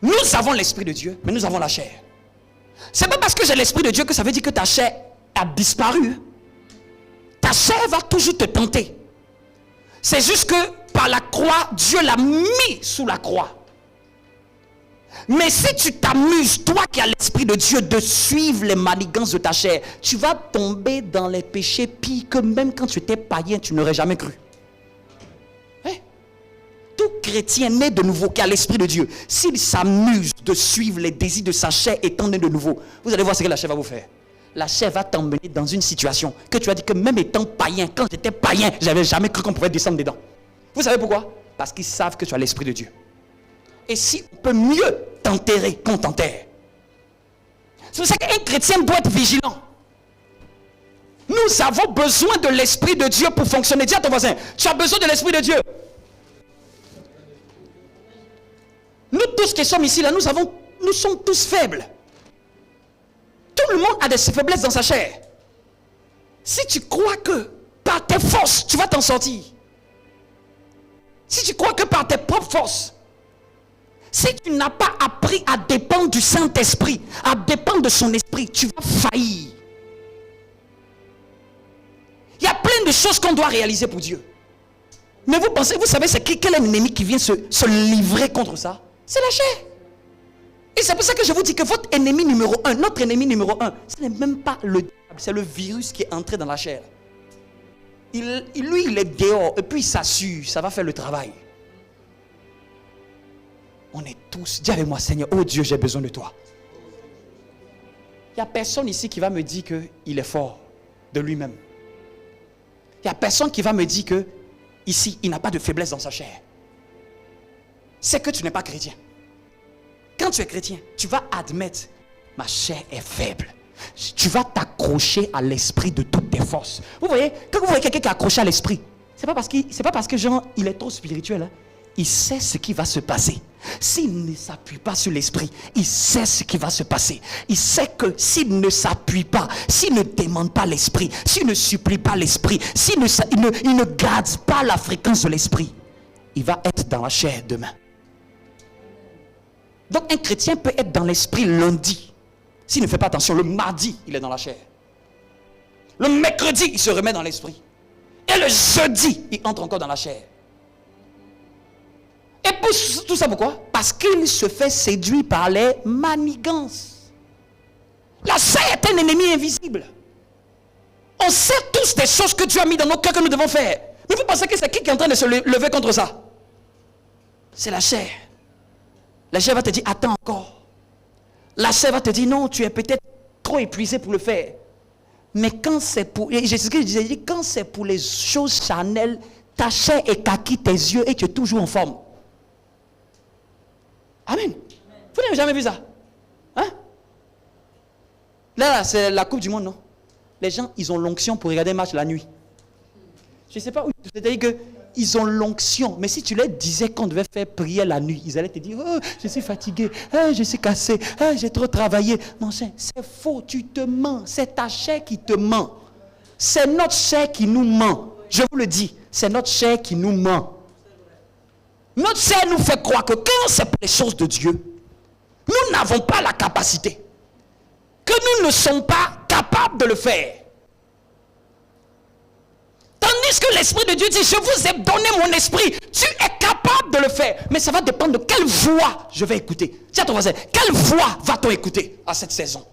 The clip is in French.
Nous avons l'Esprit de Dieu, mais nous avons la chair. C'est pas parce que j'ai l'Esprit de Dieu que ça veut dire que ta chair a disparu. Ta chair va toujours te tenter. C'est juste que par la croix, Dieu l'a mis sous la croix. Mais si tu t'amuses, toi qui as l'Esprit de Dieu, de suivre les manigances de ta chair, tu vas tomber dans les péchés pires que même quand tu étais païen, tu n'aurais jamais cru. Hein? Tout chrétien né de nouveau qui a l'Esprit de Dieu, s'il s'amuse de suivre les désirs de sa chair étant né de nouveau, vous allez voir ce que la chair va vous faire. La chair va t'emmener dans une situation que tu as dit que même étant païen, quand j'étais païen, je n'avais jamais cru qu'on pouvait descendre dedans. Vous savez pourquoi? Parce qu'ils savent que tu as l'Esprit de Dieu. Et si on peut mieux t'enterrer qu'on t'enterre. C'est pour ça qu'un chrétien doit être vigilant. Nous avons besoin de l'Esprit de Dieu pour fonctionner. Dis à ton voisin, tu as besoin de l'Esprit de Dieu. Nous tous qui sommes ici, là, nous sommes tous faibles. Tout le monde a des faiblesses dans sa chair. Si tu crois que par tes forces, tu vas t'en sortir. Si tu crois que par tes propres forces, si tu n'as pas appris à dépendre du Saint-Esprit, à dépendre de son esprit, tu vas faillir. Il y a plein de choses qu'on doit réaliser pour Dieu. Mais vous savez, c'est quel est l'ennemi qui vient se livrer contre ça? C'est la chair. Et c'est pour ça que je vous dis que votre ennemi numéro 1, notre ennemi numéro 1, ce n'est même pas le diable, c'est le virus qui est entré dans la chair. Lui, il est dehors et puis il s'assure, ça va faire le travail. On est tous, dis avec moi, Seigneur, oh Dieu, j'ai besoin de toi. Il n'y a personne ici qui va me dire qu'il est fort de lui-même. Il n'y a personne qui va me dire que ici, il n'a pas de faiblesse dans sa chair. C'est que tu n'es pas chrétien. Quand tu es chrétien, tu vas admettre, ma chair est faible. Tu vas t'accrocher à l'esprit de toutes tes forces. Vous voyez, quand vous voyez quelqu'un qui est accroché à l'esprit, c'est pas parce que genre, il est trop spirituel, hein. Il sait ce qui va se passer. S'il ne s'appuie pas sur l'esprit, il sait ce qui va se passer. Il sait que s'il ne s'appuie pas, s'il ne demande pas l'esprit, s'il ne supplie pas l'esprit, il ne garde pas la fréquence de l'esprit, il va être dans la chair demain. Donc un chrétien peut être dans l'esprit lundi. S'il ne fait pas attention, le mardi, il est dans la chair. Le mercredi, il se remet dans l'esprit. Et le jeudi, il entre encore dans la chair. Et pour tout ça, pourquoi? Parce qu'il se fait séduire par les manigances. La chair est un ennemi invisible. On sait tous des choses que Dieu a mis dans nos cœurs que nous devons faire. Mais vous pensez que c'est qui est en train de se lever contre ça? C'est la chair. La chair va te dire, attends encore. La chair va te dire, non, tu es peut-être trop épuisé pour le faire. Mais quand c'est pour, et c'est ce que je disais, quand c'est pour les choses charnelles, ta chair écarquille tes yeux et tu es toujours en forme. Amen. Vous n'avez jamais vu ça? Hein? Là, c'est la Coupe du Monde, non? Les gens, ils ont l'onction pour regarder un match la nuit. Je ne sais pas où. C'est-à-dire qu'ils ont l'onction. Mais si tu leur disais qu'on devait faire prière la nuit, ils allaient te dire, oh, je suis fatigué, oh, je suis cassé, oh, j'ai trop travaillé. Non, c'est faux, tu te mens. C'est ta chair qui te ment. C'est notre chair qui nous ment. Je vous le dis, c'est notre chair qui nous ment. Notre chair nous fait croire que quand c'est pour les choses de Dieu, nous n'avons pas la capacité. Que nous ne sommes pas capables de le faire. Tandis que l'Esprit de Dieu dit, je vous ai donné mon esprit. Tu es capable de le faire. Mais ça va dépendre de quelle voix je vais écouter. Tiens ton voisin, quelle voix va-t-on écouter à cette saison?